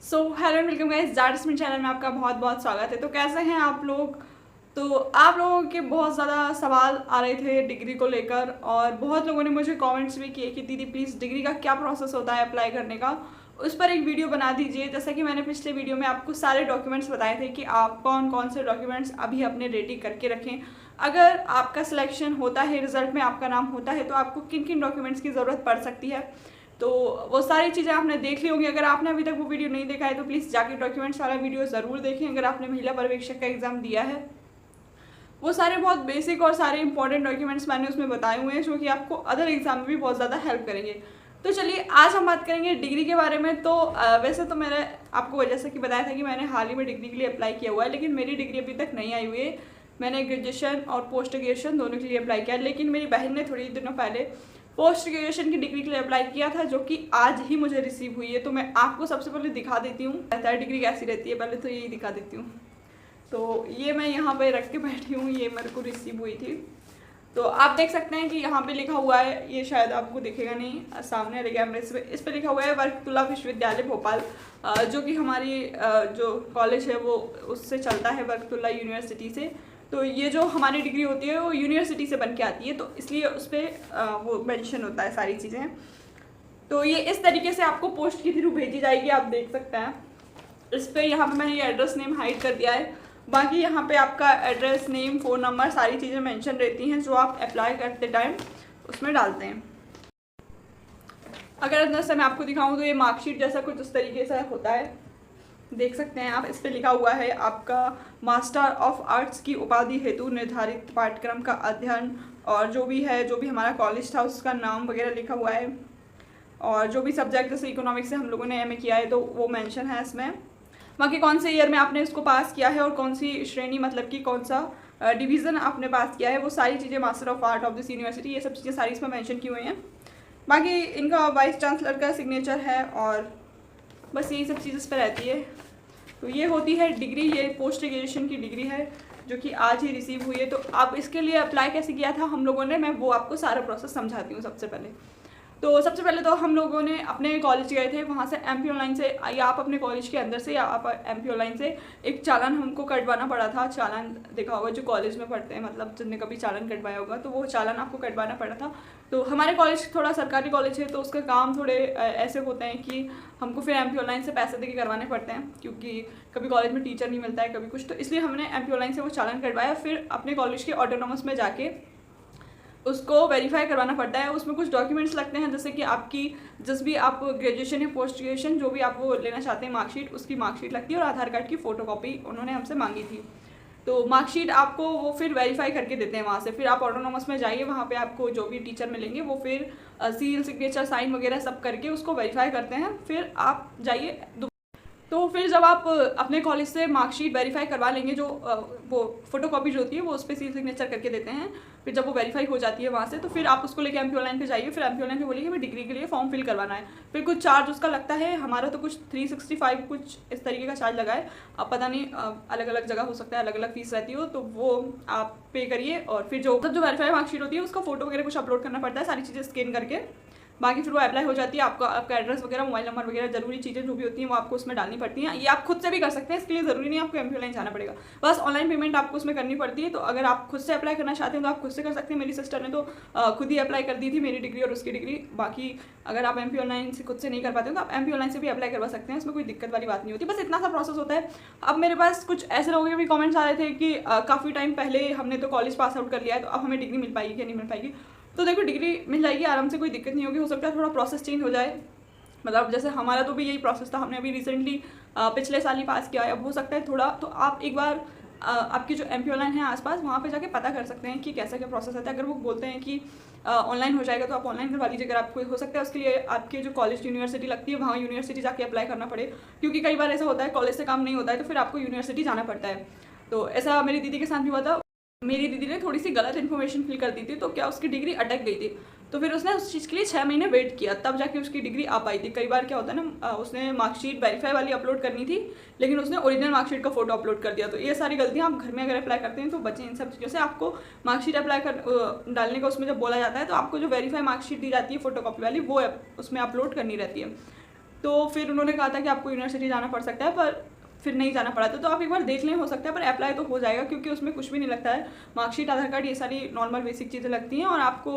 Hello and welcome guys, Jat minute channel में आपका बहुत बहुत स्वागत है। तो कैसे हैं आप लोग? तो आप लोगों के बहुत ज़्यादा सवाल आ रहे थे डिग्री को लेकर, और बहुत लोगों ने मुझे कमेंट्स भी किए कि दीदी प्लीज़ डिग्री का क्या प्रोसेस होता है अप्लाई करने का, उस पर एक वीडियो बना दीजिए। जैसा कि मैंने पिछले वीडियो में आपको सारे डॉक्यूमेंट्स बताए थे कि आप कौन कौन से डॉक्यूमेंट्स अभी अपने रेडी करके रखें। अगर आपका सिलेक्शन होता है, रिजल्ट में आपका नाम होता है, तो आपको किन किन डॉक्यूमेंट्स की ज़रूरत पड़ सकती है, तो वो सारी चीज़ें आपने देख ली होंगी। अगर आपने अभी तक वो वीडियो नहीं देखा है तो प्लीज़ जाके डॉक्यूमेंट्स वाला वीडियो ज़रूर देखें। अगर आपने महिला पर्यवेक्षक का एग्ज़ाम दिया है, वो सारे बहुत बेसिक और सारे इंपॉर्टेंट डॉक्यूमेंट्स मैंने उसमें बताए हुए हैं जो कि आपको अदर एग्जाम में भी बहुत ज़्यादा हेल्प करेंगे। तो चलिए आज हम बात करेंगे डिग्री के बारे में। तो वैसे तो मैंने आपको जैसा कि बताया था कि मैंने हाल ही में डिग्री के लिए अप्लाई किया हुआ है, लेकिन मेरी डिग्री अभी तक नहीं आई हुई है। मैंने ग्रेजुएशन और पोस्ट ग्रेजुएशन दोनों के लिए अप्लाई किया, लेकिन मेरी बहन ने थोड़ी दिनों पहले पोस्ट ग्रेजुएशन की डिग्री के लिए अप्लाई किया था, जो कि आज ही मुझे रिसीव हुई है। तो मैं आपको सबसे पहले दिखा देती हूँ डिग्री कैसी रहती है, पहले तो यही दिखा देती हूँ। तो ये मैं यहाँ पे रख के बैठी हूँ, ये मेरे को रिसीव हुई थी। तो आप देख सकते हैं कि यहाँ पे लिखा हुआ है, ये शायद आपको दिखेगा नहीं सामने वाले कैमरे से, इस पे लिखा हुआ है वर्कतुल्ला विश्वविद्यालय भोपाल, जो कि हमारी जो कॉलेज है वो उससे चलता है, वर्कतुल्ला यूनिवर्सिटी से। तो ये जो हमारी डिग्री होती है वो यूनिवर्सिटी से बन के आती है, तो इसलिए उस पर वो मेंशन होता है सारी चीज़ें। तो ये इस तरीके से आपको पोस्ट के थ्रू भेजी जाएगी, आप देख सकते हैं। इस पर यहाँ पे मैंने ये एड्रेस नेम हाइड कर दिया है। बाकी यहाँ पे आपका एड्रेस नेम, फ़ोन नंबर, सारी चीज़ें मेंशन रहती हैं जो आप अप्लाई करते टाइम उसमें डालते हैं। अगर अंदर से मैं आपको दिखाऊँ तो ये मार्कशीट जैसा कुछ उस तरीके से होता है, देख सकते हैं आप। इस पर लिखा हुआ है आपका मास्टर ऑफ आर्ट्स की उपाधि हेतु निर्धारित पाठ्यक्रम का अध्ययन, और जो भी है, जो भी हमारा कॉलेज था उसका नाम वगैरह लिखा हुआ है, और जो भी सब्जेक्ट जैसे इकोनॉमिक्स से हम लोगों ने एमए किया है तो वो मेंशन है इसमें। बाकी कौन से ईयर में आपने इसको पास किया है और कौन सी श्रेणी, मतलब कि कौन सा डिवीज़न आपने पास किया है, वो सारी चीज़ें, master of art of this university, ये सब चीज़ें सारी इसमें मेंशन की हुई हैं। बाकी इनका वाइस चांसलर का सिग्नेचर है, और बस यही सब चीज़ इस पर रहती है। तो ये होती है डिग्री, ये पोस्ट ग्रेजुएशन की डिग्री है जो कि आज ही रिसीव हुई है। तो आप इसके लिए अप्लाई कैसे किया था हम लोगों ने, मैं वो आपको सारा प्रोसेस समझाती हूँ। सबसे पहले तो हम लोगों ने अपने कॉलेज गए थे, वहाँ से एमपी ऑनलाइन से, या आप अपने कॉलेज के अंदर से या आप एमपी ऑनलाइन से एक चालान हमको कटवाना पड़ा था। चालान देखा होगा जो कॉलेज में पढ़ते हैं, मतलब जिनने कभी चालान कटवाया होगा, तो वो चालान आपको कटवाना पड़ा था। तो हमारे कॉलेज थोड़ा सरकारी कॉलेज है, तो उसका काम थोड़े ऐसे होते हैं कि हमको फिर एमपी ऑनलाइन से पैसे दे के करवाने पड़ते हैं, क्योंकि कभी कॉलेज में टीचर नहीं मिलता है, कभी कुछ, तो इसलिए हमने एमपी ऑनलाइन से वो चालान कटवाया। फिर अपने कॉलेज के ऑटोनॉमस में जाके उसको वेरीफाई करवाना पड़ता है। उसमें कुछ डॉक्यूमेंट्स लगते हैं, जैसे कि आपकी जिस भी आप ग्रेजुएशन या पोस्ट ग्रेजुएशन जो भी आप वो लेना चाहते हैं मार्कशीट, उसकी मार्कशीट लगती है, और आधार कार्ड की फ़ोटोकॉपी उन्होंने हमसे मांगी थी। तो मार्कशीट आपको वो फिर वेरीफाई करके देते हैं वहाँ से। फिर आप ऑटोनॉमस में जाइए, वहाँ पे आपको जो भी टीचर मिलेंगे वो फिर सील, सिग्नेचर, साइन वगैरह सब करके उसको वेरीफाई करते हैं। फिर आप जाइए, तो फिर जब आप अपने कॉलेज से मार्कशीट वेरीफाई करवा लेंगे, जो वो फोटोकॉपी जो होती है वो उस पर सील सिग्नेचर करके देते हैं। फिर जब वो वेरीफाई हो जाती है वहाँ से, तो फिर आप उसको लेके एमपी ऑनलाइन पे जाइए। फिर एमपी ऑनलाइन पे बोलिए हमें डिग्री के लिए फॉर्म फिल करवाना है। फिर कुछ चार्ज उसका लगता है, हमारा तो कुछ 365 कुछ इस तरीके का चार्ज लगा है। अब पता नहीं अलग अलग जगह हो सकता है, अलग अलग फीस रहती हो, तो वो आप पे करिए। और फिर जो वेरीफाई मार्कशीट होती है उसका फोटो वगैरह कुछ अपलोड करना पड़ता है, सारी चीज़ें स्कैन करके। बाकी फिर वो अप्लाई हो जाती है। आपका एड्रेस वगैरह, मोबाइल नंबर वगैरह, जरूरी चीज़ें जो भी होती हैं वो आपको उसमें डालनी पड़ती हैं। ये आप खुद से भी कर सकते हैं, इसके लिए ज़रूरी नहीं आपको एमपी ऑनलाइन जाना पड़ेगा, बस ऑनलाइन पेमेंट आपको उसमें करनी पड़ती है। तो अगर आप खुद से अप्लाई करना चाहते हैं तो आप खुद से कर सकते हैं। मेरी सिस्टर ने तो खुद ही अप्लाई कर दी थी, मेरी डिग्री और उसकी डिग्री। बाकी अगर आप एमपी ऑनलाइन से खुद से नहीं कर पाते तो आप एमपी ऑनलाइन से भी अप्लाई करवा सकते हैं, इसमें कोई दिक्कत वाली बात नहीं होती, बस इतना सा प्रोसेस होता है। अब मेरे पास कुछ ऐसे लोगों के भी कमेंट्स आ रहे थे कि काफ़ी टाइम पहले हमने तो कॉलेज पास आउट कर लिया है, तो अब हमें डिग्री मिल पाएगी क्या, नहीं मिल पाएगी। तो देखो डिग्री मिल जाएगी आराम से, कोई दिक्कत नहीं होगी। हो सकता है थोड़ा प्रोसेस चेंज हो जाए, मतलब जैसे हमारा तो भी यही प्रोसेस था, हमने अभी रिसेंटली पिछले साल ही पास किया है। अब हो सकता है थोड़ा, तो आप एक बार आपकी जो एमपी ऑनलाइन है आसपास, वहाँ पे जाके पता कर सकते हैं कि कैसा क्या प्रोसेस होता है। अगर वो बोलते हैं कि ऑनलाइन हो जाएगा तो आप ऑनलाइन करवा लीजिए। अगर आपको हो सकता है उसके लिए आपके जो कॉलेज यूनिवर्सिटी लगती है वहाँ यूनिवर्सिटी जाके अप्लाई करना पड़े, क्योंकि कई बार ऐसा होता है कॉलेज से काम नहीं होता है, तो फिर आपको यूनिवर्सिटी जाना पड़ता है। तो ऐसा मेरी दीदी के साथ भी हुआ था। मेरी दीदी ने थोड़ी सी गलत इन्फॉर्मेशन फिल कर दी थी, तो क्या उसकी डिग्री अटक गई थी। तो फिर उसने उस चीज़ के लिए 6 महीने वेट किया, तब जाके उसकी डिग्री आ पाई थी। कई बार क्या होता है ना, उसने मार्कशीट वेरीफाई वाली अपलोड करनी थी, लेकिन उसने ओरिजिनल मार्कशीट का फोटो अपलोड कर दिया। तो ये सारी गलतियाँ आप घर में अगर अप्लाई करते हैं तो बचें इन सब चीज़ों से। आपको मार्कशीट अप्लाई कर डालने का उसमें जब बोला जाता है, तो आपको जो वेरीफाई मार्कशीट दी जाती है फोटोकॉपी वाली, वो उसमें अपलोड करनी रहती है। तो फिर उन्होंने कहा था कि आपको यूनिवर्सिटी जाना पड़ सकता है, पर फिर नहीं जाना पड़ा था। तो आप एक बार देख लें, हो सकता है, पर अप्लाई तो हो जाएगा क्योंकि उसमें कुछ भी नहीं लगता है। मार्कशीट, आधार कार्ड, ये सारी नॉर्मल बेसिक चीज़ें लगती हैं और आपको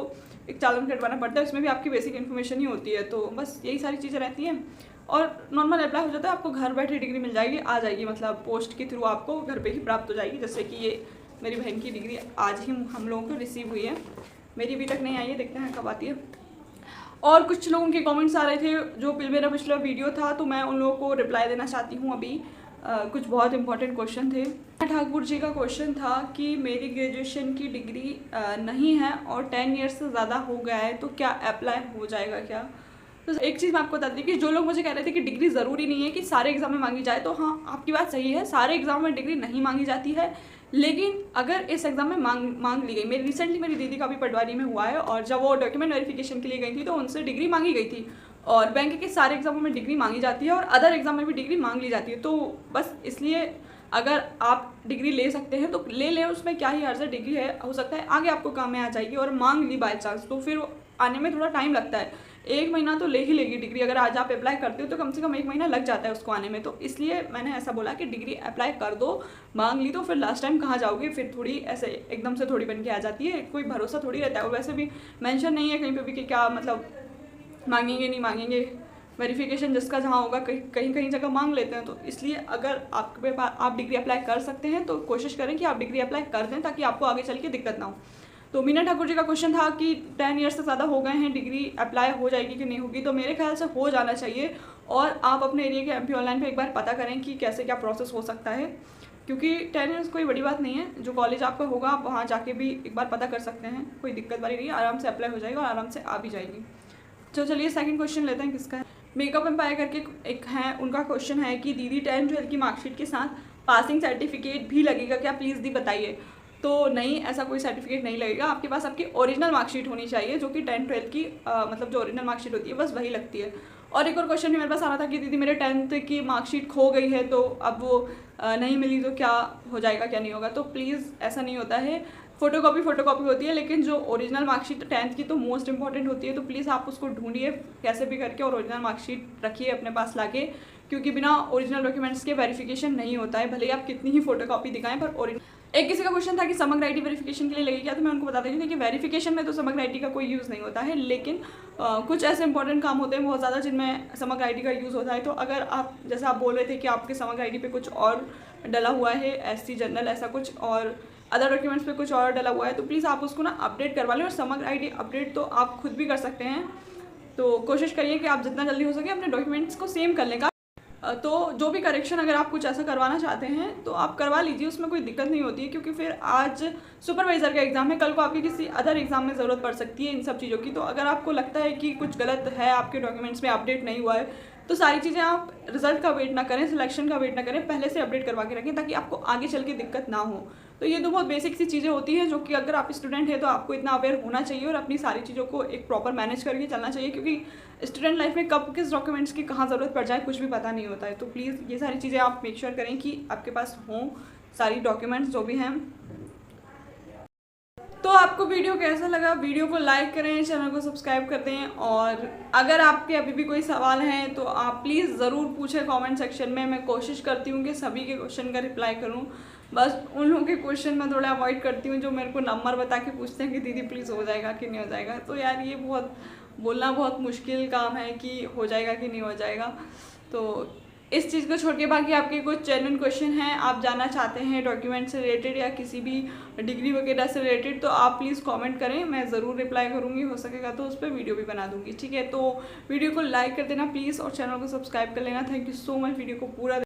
एक चालान कटवाना पड़ता है, उसमें भी आपकी बेसिक इन्फॉर्मेशन ही होती है। तो बस यही सारी चीज़ें रहती हैं और नॉर्मल अप्लाई हो जाता है, आपको घर बैठे डिग्री मिल जाएगी, आ जाएगी, मतलब पोस्ट के थ्रू आपको घर पे ही प्राप्त हो जाएगी। जैसे कि ये मेरी बहन की डिग्री आज ही हम लोगों को रिसीव हुई है, मेरी अभी तक नहीं आई है, देखते हैं कब आती है। और कुछ लोगों के कमेंट्स आ रहे थे जो मेरा पिछला वीडियो था, तो मैं उन लोगों को रिप्लाई देना चाहती हूँ अभी। कुछ बहुत इंपॉर्टेंट क्वेश्चन थे। ठाकुर जी का क्वेश्चन था कि मेरी ग्रेजुएशन की डिग्री नहीं है और 10 ईयर्स से ज़्यादा हो गया है, तो क्या अप्लाई हो जाएगा क्या? तो एक चीज़ मैं आपको बता दी कि जो लोग मुझे कह रहे थे कि डिग्री ज़रूरी नहीं है कि सारे एग्ज़ाम में मांगी जाए, तो हाँ, आपकी बात सही है, सारे एग्ज़ाम में डिग्री नहीं मांगी जाती है। लेकिन अगर इस एग्ज़ाम में मांग ली गई, रिसेंटली मेरी दीदी का भी पटवारी में हुआ है और जब वो डॉक्यूमेंट वेरिफिकेशन के लिए गई थी तो उनसे डिग्री मांगी गई थी। और बैंक के सारे एग्ज़ामों में डिग्री मांगी जाती है और अदर एग्ज़ाम में भी डिग्री मांग ली जाती है। तो बस इसलिए अगर आप डिग्री ले सकते हैं तो ले लें, उसमें क्या ही हर्ज है। डिग्री है, हो सकता है आगे आपको काम में आ जाएगी, और मांग ली बाय चांस तो फिर आने में थोड़ा टाइम लगता है, 1 महीना तो ले ही लेगी डिग्री। अगर आज आप अप्लाई करते हो तो कम से कम 1 महीना लग जाता है उसको आने में। तो इसलिए मैंने ऐसा बोला कि डिग्री अप्लाई कर दो, मांग ली तो फिर लास्ट टाइम कहाँ जाओगे, फिर थोड़ी ऐसे एकदम से थोड़ी बन के आ जाती है, कोई भरोसा थोड़ी रहता है। और वैसे भी मेंशन नहीं है कहीं पे भी कि क्या मतलब मांगेंगे नहीं मांगेंगे, वेरिफिकेशन जिसका जहाँ होगा कहीं कहीं जगह मांग लेते हैं। तो इसलिए अगर आपके पास आप डिग्री अप्लाई कर सकते हैं तो कोशिश करें कि आप डिग्री अप्लाई कर दें, ताकि आपको आगे चल के दिक्कत ना हो। तो मीना ठाकुर जी का क्वेश्चन था कि 10 ईयर्स से ज़्यादा हो गए हैं, डिग्री अप्लाई हो जाएगी कि नहीं होगी? तो मेरे ख्याल से हो जाना चाहिए। और आप अपने एरिया के MP ऑनलाइन पे एक बार पता करें कि कैसे क्या प्रोसेस हो सकता है, क्योंकि 10 ईयर्स कोई बड़ी बात नहीं है। जो कॉलेज आपका होगा आप वहाँ जाके भी एक बार पता कर सकते हैं, कोई दिक्कत वाली नहीं है, आराम से अप्लाई हो जाएगा और आराम से आ भी जाएगी। तो चलिए सेकंड क्वेश्चन लेते हैं, किसका है। मेकअप एम्पायर करके एक है, उनका क्वेश्चन है कि दीदी 10-12 की मार्कशीट के साथ पासिंग सर्टिफिकेट भी लगेगा क्या, प्लीज़ दी बताइए। तो नहीं, ऐसा कोई सर्टिफिकेट नहीं लगेगा, आपके पास आपकी ओरिजिनल मार्कशीट होनी चाहिए, जो कि 10-12 की मतलब जो ओरिजिनल मार्कशीट होती है बस वही लगती है। और एक और क्वेश्चन भी मेरे पास आ रहा था कि दीदी मेरे 10th की मार्कशीट खो गई है, तो अब वो नहीं मिली तो क्या हो जाएगा, क्या नहीं होगा? तो प्लीज़ ऐसा नहीं होता है, फ़ोटोकॉपी होती है, लेकिन जो ओरिजिनल मार्कशीट 10th की तो मोस्ट इंपॉर्टेंट होती है। तो प्लीज़ आप उसको ढूंढिए कैसे भी करके और ओरिजिनल मार्कशीट रखिए अपने पास लाके, क्योंकि बिना ओरिजिनल डॉक्यूमेंट्स के वेरिफिकेशन नहीं होता है, भले ही आप कितनी ही फोटोकॉपी दिखाएं पर ओरिजिनल। एक किसी का क्वेश्चन था कि समग्र आईडी वेरिफिकेशन के लिए लगेगी क्या, तो मैं उनको बता देती हूँ कि वेरिफिकेशन में तो समग्र आईडी का कोई यूज़ नहीं होता है, लेकिन कुछ ऐसे इंपॉर्टेंट काम होते हैं बहुत ज़्यादा जिनमें समग्र आईडी का यूज़ होता है। तो अगर आप, जैसे आप बोल रहे थे कि आपके समग्र आईडी पे कुछ और डला हुआ है, SC जनरल ऐसा कुछ, और अदर डॉक्यूमेंट्स पे कुछ और डला हुआ है, तो प्लीज़ आप उसको ना अपडेट करवा लें। और समग्र आईडी अपडेट तो आप खुद भी कर सकते हैं, तो कोशिश करिए कि आप जितना जल्दी हो सके अपने डॉक्यूमेंट्स को सेम कर लें। तो जो भी करेक्शन अगर आप कुछ ऐसा करवाना चाहते हैं तो आप करवा लीजिए, उसमें कोई दिक्कत नहीं होती है, क्योंकि फिर आज सुपरवाइज़र का एग्ज़ाम है, कल को आपकी किसी अदर एग्ज़ाम में ज़रूरत पड़ सकती है इन सब चीज़ों की। तो अगर आपको लगता है कि कुछ गलत है, आपके डॉक्यूमेंट्स में अपडेट नहीं हुआ है, तो सारी चीज़ें आप रिजल्ट का वेट ना करें, सिलेक्शन का वेट ना करें, पहले से अपडेट करवा के रखें, ताकि आपको आगे चल के दिक्कत ना हो। तो ये तो बहुत बेसिक सी चीज़ें होती हैं, जो कि अगर आप स्टूडेंट हैं तो आपको इतना अवेयर होना चाहिए और अपनी सारी चीज़ों को एक प्रॉपर मैनेज करके चलना चाहिए, क्योंकि स्टूडेंट लाइफ में कब किस डॉक्यूमेंट्स की कहाँ ज़रूरत पड़ जाए कुछ भी पता नहीं होता है। तो प्लीज़ ये सारी चीज़ें आप मेक श्योर करें कि आपके पास हों सारी डॉक्यूमेंट्स जो भी हैं। तो आपको वीडियो कैसा लगा, वीडियो को लाइक करें, चैनल को सब्सक्राइब कर दें, और अगर आपके अभी भी कोई सवाल हैं तो आप प्लीज़ ज़रूर पूछें कमेंट सेक्शन में। मैं कोशिश करती हूँ कि सभी के क्वेश्चन का रिप्लाई करूँ, बस उन लोगों के क्वेश्चन मैं थोड़ा अवॉइड करती हूँ जो मेरे को नंबर बता के पूछते हैं कि दीदी प्लीज़ हो जाएगा कि नहीं हो जाएगा। तो यार ये बोलना बहुत मुश्किल काम है कि हो जाएगा कि नहीं हो जाएगा। तो इस चीज़ को छोड़ के बाकी आपके कुछ जेन्युइन क्वेश्चन हैं, आप जानना चाहते हैं डॉक्यूमेंट से रिलेटेड या किसी भी डिग्री वगैरह से रिलेटेड, तो आप प्लीज़ कमेंट करें, मैं ज़रूर रिप्लाई करूँगी, हो सकेगा तो उस पर वीडियो भी बना दूँगी। ठीक है, तो वीडियो को लाइक कर देना प्लीज़ और चैनल को सब्सक्राइब कर लेना। Thank you so much video को पूरा